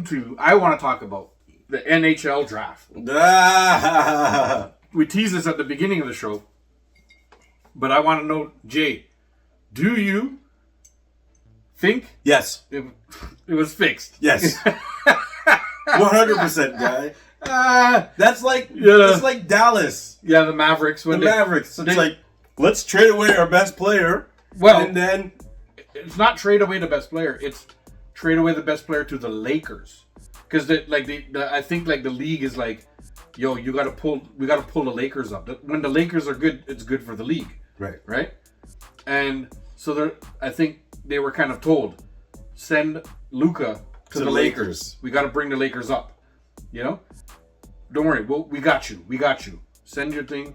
into, I want to talk about the NHL draft. We teased this at the beginning of the show, but I want to know, Jay, do you think Yes. it was fixed? Yes. 100%, guy. That's like Dallas. Yeah, the Mavericks. The Mavericks. It's like, let's trade away our best player. Well, and then it's not trade away the best player. It's trade away the best player to the Lakers. Because I think like the league is like, yo, we got to pull the Lakers up. When the Lakers are good, it's good for the league. Right. And so I think they were kind of told, send Luka to the Lakers. We got to bring the Lakers up. You know, don't worry. We got you. Send your thing.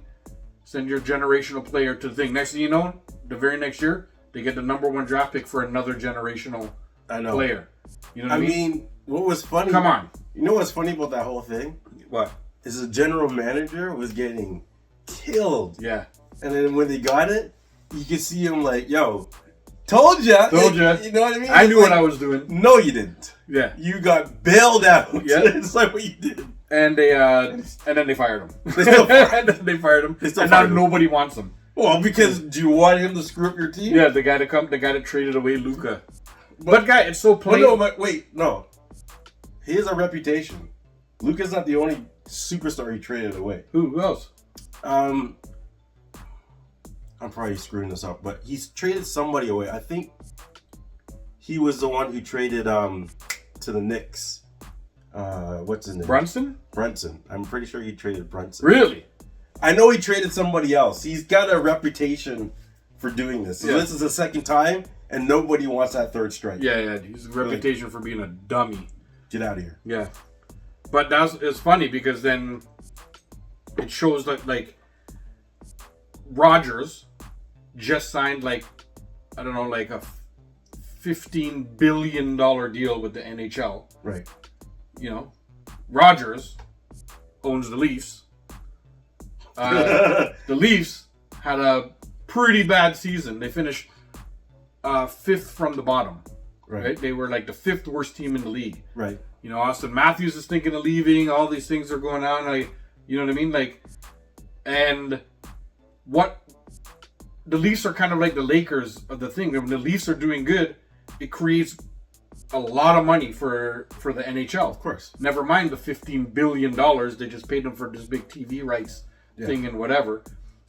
Send your generational player to the thing. Next thing you know, the very next year, they get the #1 draft pick for another generational player. You know what I mean? What was funny? Come on. You know what's funny about that whole thing? What? Is the general manager was getting killed. Yeah. And then when they got it, you could see him like, yo, told ya. You know what I mean? I knew what I was doing. No, you didn't. Yeah. You got bailed out. Yeah. It's like what you did. And they and then they fired him. They still fired him. And then they fired him. And fired now him. nobody wants him. Well, because do you want him to screw up your team? Yeah, the guy that traded away Luka. But guy, it's so plain. No. He has a reputation. Luka's not the only superstar he traded away. Who else? I'm probably screwing this up, but he's traded somebody away. I think he was the one who traded to the Knicks. What's his name? Brunson. I'm pretty sure he traded Brunson. Really? I know he traded somebody else. He's got a reputation for doing this. So this is the second time, and nobody wants that third strike. Yeah. He's a reputation for being a dummy. Get out of here. Yeah. But it's funny because then it shows that like Rodgers just signed like a $15 billion deal with the NHL. Right. You know, Rodgers owns the Leafs. The Leafs had a pretty bad season. They finished 5th from the bottom. Right. They were like the 5th worst team in the league. Right. You know, Austin Matthews is thinking of leaving. All these things are going on. You know what I mean? Like, and what the Leafs are kind of like the Lakers of the thing. When the Leafs are doing good, it creates a lot of money for the NHL. Of course. Never mind the $15 billion they just paid them for this big TV rights thing and whatever.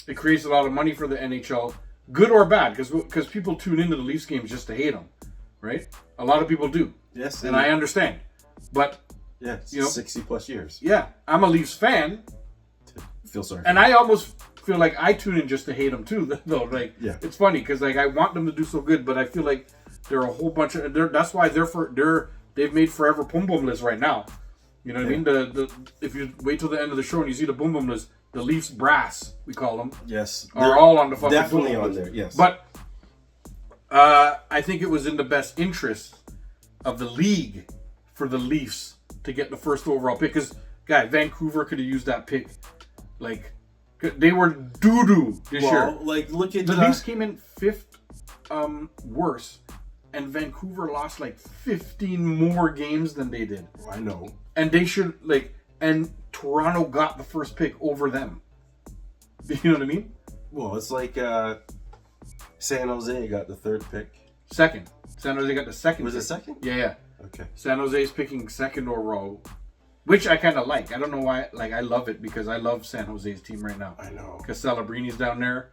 It creates a lot of money for the NHL, good or bad, because people tune into the Leafs games just to hate them, right? A lot of people do. Yes. And I understand. But, 60 plus years. Yeah, I'm a Leafs fan. Feel sorry. And I almost feel like I tune in just to hate them too, though. Like, it's funny because like I want them to do so good, but I feel like there are a whole bunch of. That's why they've made forever Boom Boom list right now. You know what I mean? The if you wait till the end of the show and you see the Boom Boom list, the Leafs brass we call them. Yes, are all on the fucking definitely Boom Boom on list. there. Yes, but I think it was in the best interest of the league for the Leafs to get the first overall pick because Vancouver could have used that pick. Like they were doo-doo this year. Like look at the Leafs came in 5th worse, and Vancouver lost like 15 more games than they did. I know. And they should and Toronto got the first pick over them. You know what I mean? Well, it's like San Jose got the 3rd pick. Second. San Jose got the 2nd. Was pick. it 2nd? Yeah. Okay. San Jose's picking 2nd overall, which I kind of like. I don't know why. Like I love it because I love San Jose's team right now. I know. Because Celebrini's down there.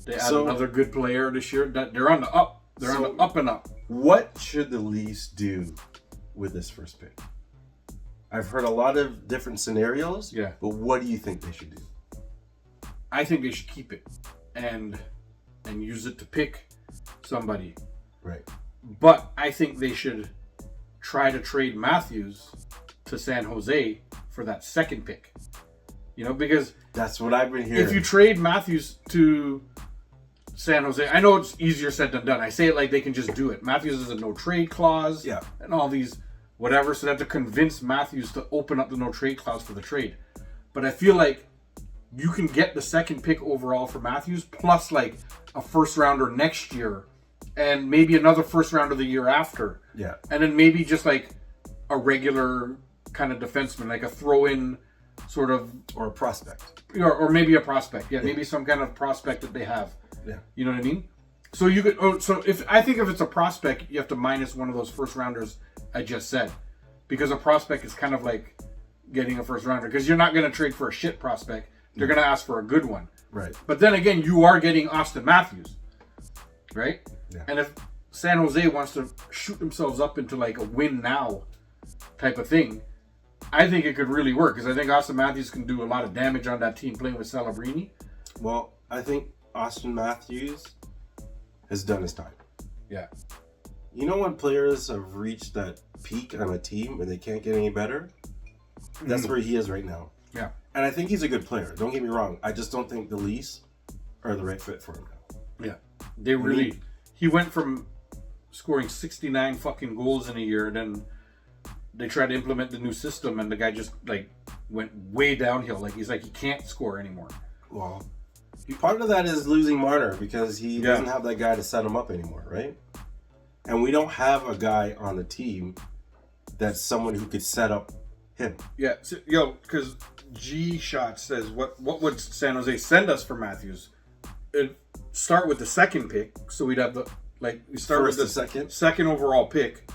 They add another good player this year. They're on the up. They're on the up and up. What should the Leafs do with this first pick? I've heard a lot of different scenarios. Yeah. But what do you think they should do? I think they should keep it and use it to pick somebody. Right. But I think they should try to trade Matthews to San Jose for that 2nd pick. You know, because that's what I've been hearing. If you trade Matthews to San Jose, I know it's easier said than done. I say it like they can just do it. Matthews has a no trade clause, and all these whatever, so they have to convince Matthews to open up the no trade clause for the trade. But I feel like you can get the 2nd pick overall for Matthews plus like a 1st rounder next year and maybe another 1st rounder the year after. Yeah. And then maybe just like a regular kind of defenseman, like a throw-in sort of, or a prospect, or maybe a prospect. Yeah, maybe some kind of prospect that they have. Yeah, you know what I mean. So you could. Oh, so if it's a prospect, you have to minus one of those first rounders I just said, because a prospect is kind of like getting a first rounder, because you're not going to trade for a shit prospect. They're going to ask for a good one. Right. But then again, you are getting Austin Matthews, right? Yeah. And if San Jose wants to shoot themselves up into like a win now type of thing, I think it could really work, because I think Austin Matthews can do a lot of damage on that team playing with Celebrini. Well, I think Austin Matthews has done his time. Yeah. You know when players have reached that peak on a team and they can't get any better? That's where he is right now. Yeah. And I think he's a good player. Don't get me wrong. I just don't think the Leafs are the right fit for him now. Yeah. They really... He went from scoring 69 fucking goals in a year, and then they tried to implement the new system, and the guy just, like, went way downhill. Like, he's like, he can't score anymore. Well, part of that is losing Marner, because he doesn't have that guy to set him up anymore, right? And we don't have a guy on the team that's someone who could set up him. Yeah, so, because G-Shot says, what would San Jose send us for Matthews? It'd start with the second pick, so we'd have we start First with the second overall pick,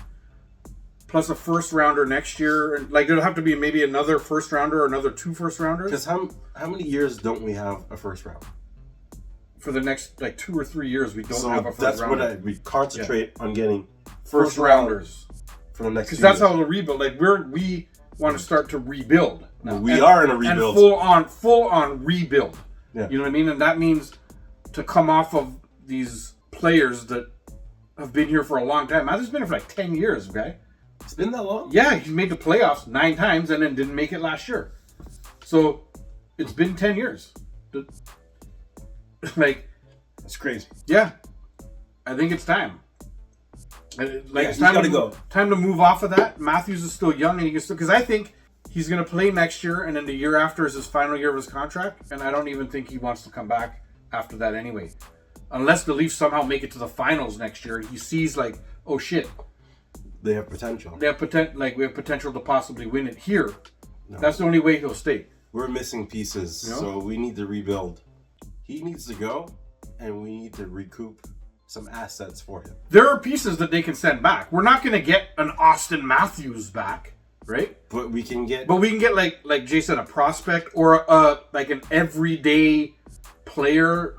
plus a first rounder next year, and like there'll have to be maybe another first rounder or another 2 first rounders. Because how many years don't we have a first round? For the next 2 or 3 years, we don't have a first rounder. That's what we concentrate on getting first rounders for the next. Because that's how the rebuild. Like we want to start to rebuild. Now. We are in a rebuild. And full on rebuild. Yeah. You know what I mean? And that means to come off of these players that have been here for a long time. Matthew's been here for like 10 years, okay? It's been that long? Yeah, he made the playoffs 9 times and then didn't make it last year. So it's been 10 years. That's crazy. Yeah. I think it's time. It's time to go. Time to move off of that. Matthews is still young, and he can still, because I think he's going to play next year, and then the year after is his final year of his contract, and I don't even think he wants to come back after that anyway. Unless the Leafs somehow make it to the finals next year, and he sees oh shit, they have potential. We have potential to possibly win it here. No. That's the only way he'll stay. We're missing pieces, so we need to rebuild. He needs to go, and we need to recoup some assets for him. There are pieces that they can send back. We're not going to get an Austin Matthews back, right? But we can get like Jay said, a prospect or an everyday player.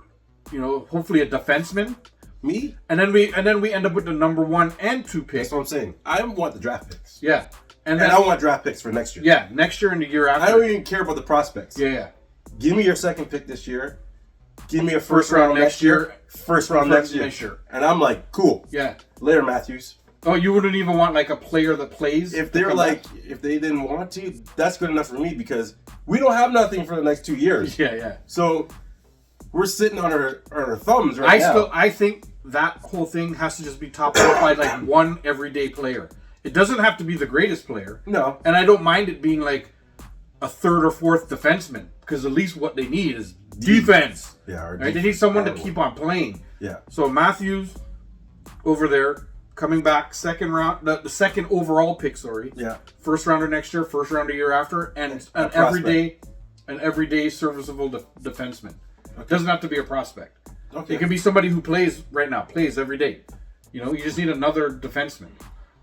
Hopefully a defenseman. Me? And then we end up with the number 1 and 2 picks. That's what I'm saying. I want the draft picks. Yeah. And I want draft picks for next year. Yeah, next year and the year after. I don't even care about the prospects. Yeah. Give me your second pick this year. Give me a first round next year. First round next year. And I'm like, cool. Yeah. Later, Matthews. Oh, you wouldn't even want a player that plays? If they're if they didn't want to, that's good enough for me, because we don't have nothing for the next 2 years. Yeah. So we're sitting on our thumbs right now. I think that whole thing has to just be topped up by one everyday player. It doesn't have to be the greatest player. No. And I don't mind it being a third or fourth defenseman, because at least what they need is defense. Yeah. Right? They need someone to keep on playing. Yeah. So Matthews over there, coming back, second round, the second overall pick, sorry. Yeah. First rounder next year, first rounder year after, and an everyday serviceable defenseman. Okay. It doesn't have to be a prospect. Okay. It can be somebody who plays every day. You just need another defenseman.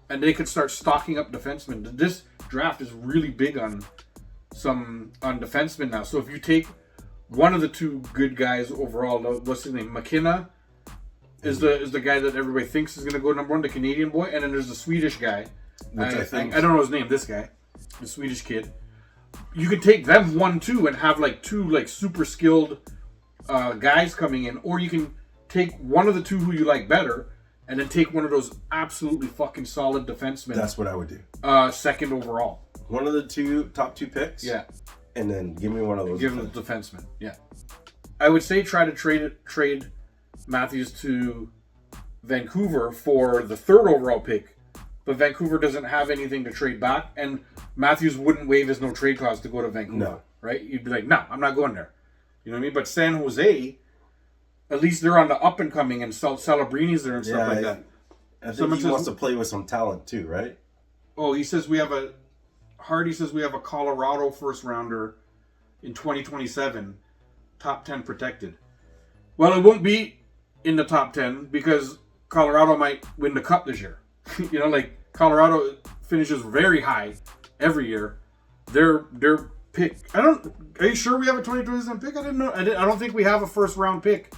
And they could start stocking up defensemen. This draft is really big on defensemen now. So if you take one of the 2 good guys overall, what's his name? McKenna is the guy that everybody thinks is going to go number 1, the Canadian boy. And then there's the Swedish guy. I don't know his name, this guy. The Swedish kid. You could take them 1-2 and have 2 super skilled guys coming in. Or you can take one of the 2 who you like better, and then take one of those absolutely fucking solid defensemen. That's what I would do. Second overall. One of the top 2 picks. Yeah. And then give me one of those. Give him the defenseman. Yeah. I would say try to trade Matthews to Vancouver for the 3rd overall pick, but Vancouver doesn't have anything to trade back, and Matthews wouldn't waive his no trade clause to go to Vancouver. No. Right? You'd be like, no, I'm not going there. You know what I mean? But San Jose, at least they're on the up and coming, and Celebrini's there and stuff like that. I think he wants to play with some talent too, right? he says we have a Hardy says we have a Colorado first rounder in 2027, top 10 protected. Well, it won't be in the top 10 because Colorado might win the Cup this year. You know, like Colorado finishes very high every year. Their pick. Are you sure we have a 2027 pick? I didn't know. I don't think we have a first round pick.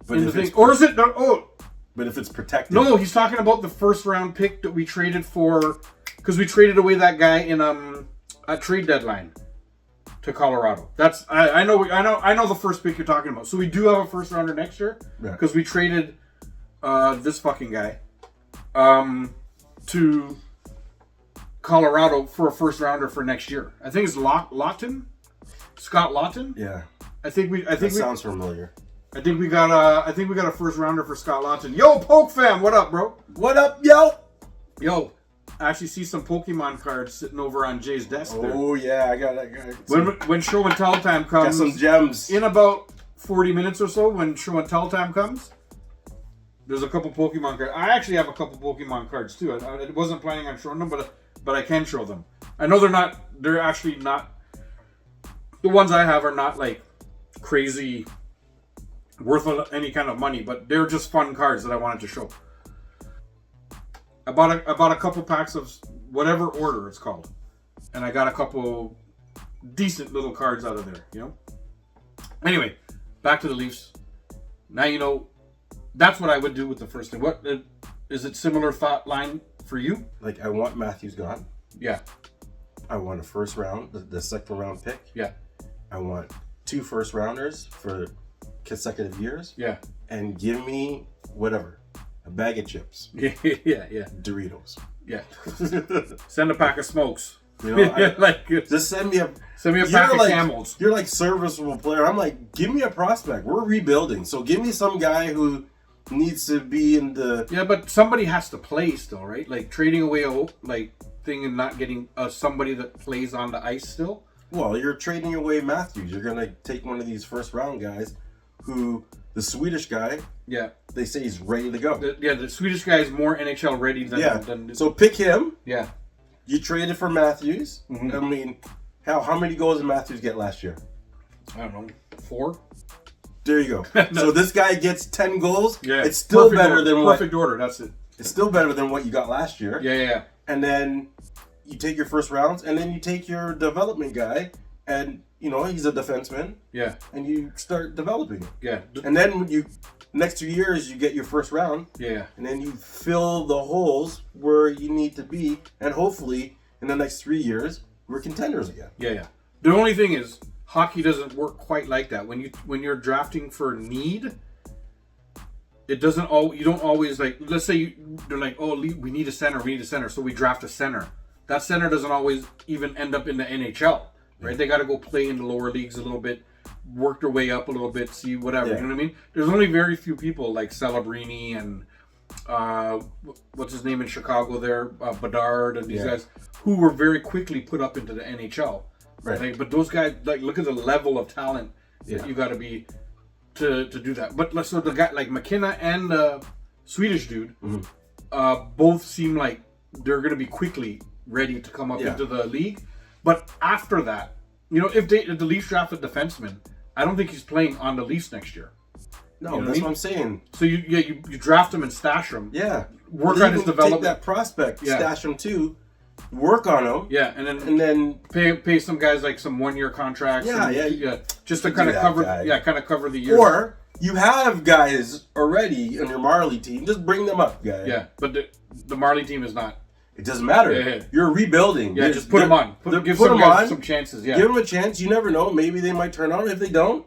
But if it's, or is it? Oh. But if it's protected. No, he's talking about the first round pick that we traded for, because we traded away that guy in a trade deadline to Colorado. That's I know the first pick you're talking about. So we do have a first rounder next year because we traded this fucking guy to Colorado for a first rounder for next year. I think it's Lawton, Scott Lawton. Yeah, I think that sounds familiar. I think we got a first rounder for Scott Lawton. Yo, Poke fam, what up, bro? What up, yo? Yo, I actually see some Pokemon cards sitting over on Jay's desk there. Oh yeah, I got when show and tell time comes, got some gems. In about 40 minutes or so, when show and tell time comes, there's a couple Pokemon cards. I actually have a couple Pokemon cards too. I wasn't planning on showing them, but I can show them. I know they're actually not. The ones I have are not like crazy worth any kind of money, but they're just fun cards that I wanted to show. I bought a couple packs of whatever order it's called, and I got a couple decent little cards out of there, you know. Anyway, back to the Leafs. Now you know that's what I would do with the first thing. What is it? Similar thought line for you? Like, I want Matthews gone. Yeah. I want a first round, the second round pick. Yeah. I want 2 first rounders for consecutive years. Yeah. And give me whatever, a bag of chips. Yeah. Doritos. Yeah. Send a pack of smokes. You know, like just send me a pack of Camels. You're like serviceable player. I'm like, give me a prospect. We're rebuilding, so give me some guy who needs to be in the. Yeah, but somebody has to play still, right? Like trading away a thing and not getting somebody that plays on the ice still. Well, you're trading away Matthews. You're gonna take one of these first round guys, who the Swedish guy. Yeah. They say he's ready to go. The Swedish guy is more NHL ready than. So pick him. Yeah. You traded for Matthews. Mm-hmm. I mean, how many goals did Matthews get last year? I don't know, 4. There you go. No. So this guy gets 10 goals. Yeah. It's still better than what. Perfect order. That's it. It's still better than what you got last year. Yeah. And then you take your first rounds, and then you take your development guy, and you know he's a defenseman. Yeah. And you start developing him. Yeah. And then when next 2 years you get your first round. Yeah. And then you fill the holes where you need to be, and hopefully in the next 3 years we're contenders again. Yeah. The only thing is, hockey doesn't work quite like that. When you're drafting for need, it doesn't you don't always like. Let's say they're like, oh, we need a center, so we draft a center. That center doesn't always even end up in the NHL, right? They got to go play in the lower leagues a little bit, work their way up a little bit, see whatever. Yeah. You know what I mean? There's only very few people like Celebrini and what's his name in Chicago there, Bedard and these guys who were very quickly put up into the NHL. Right. Like, but those guys, like, look at the level of talent that you got to be to do that. But so the guy like McKenna and the Swedish dude, both seem like they're going to be quickly ready to come up into the league. But after that, you know, if the Leafs draft a defenseman, I don't think he's playing on the Leafs next year. No, you know that's what I'm saying. So you draft him and stash him. Yeah. Work on his development. Take that prospect, stash him too. Work on him. Yeah, and then pay some guys like some 1-year contracts. Just to kind of cover the years. Or you have guys already on your Marley team, just bring them up, guys. Yeah, but the Marley team is not. It doesn't matter. Yeah. You're rebuilding. Yeah, just put them on. Give them some chances. Yeah, give them a chance. You never know. Maybe they might turn on. If they don't,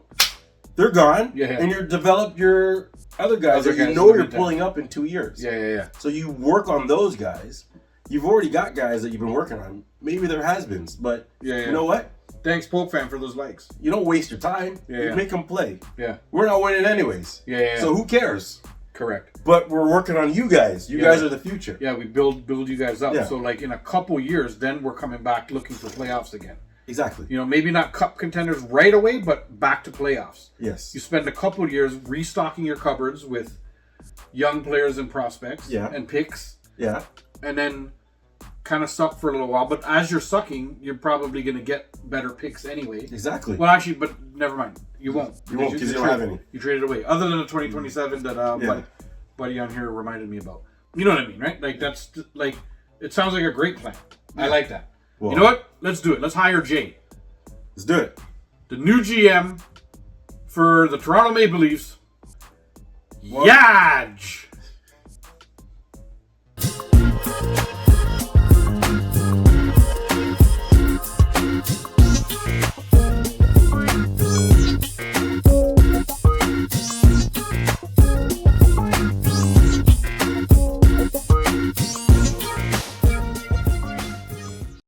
they're gone. Yeah. And you develop your other guys that you know you're pulling up in 2 years. Yeah. So you work on those guys. You've already got guys that you've been working on. Maybe they're has-beens, but you know what? Thanks, Pope fan, for those likes. You don't waste your time. You make them play. Yeah. We're not winning anyways. Yeah. So who cares? Correct. But we're working on you guys. You guys are the future. Yeah, we build you guys up. Yeah. So like in a couple years, then we're coming back looking for playoffs again. Exactly. You know, maybe not cup contenders right away, but back to playoffs. Yes. You spend a couple of years restocking your cupboards with young players and prospects and picks. Yeah. And then kind of suck for a little while, but as you're sucking, you're probably going to get better picks anyway. Exactly. Well, actually, but never mind. You won't. You won't because you don't have any. You traded away. Other than the 2027 that buddy on here reminded me about. You know what I mean, right? Like, that's, like, it sounds like a great plan. Yeah. I like that. Well, you know what? Let's do it. Let's hire Jay. Let's do it. The new GM for the Toronto Maple Leafs, Yaj.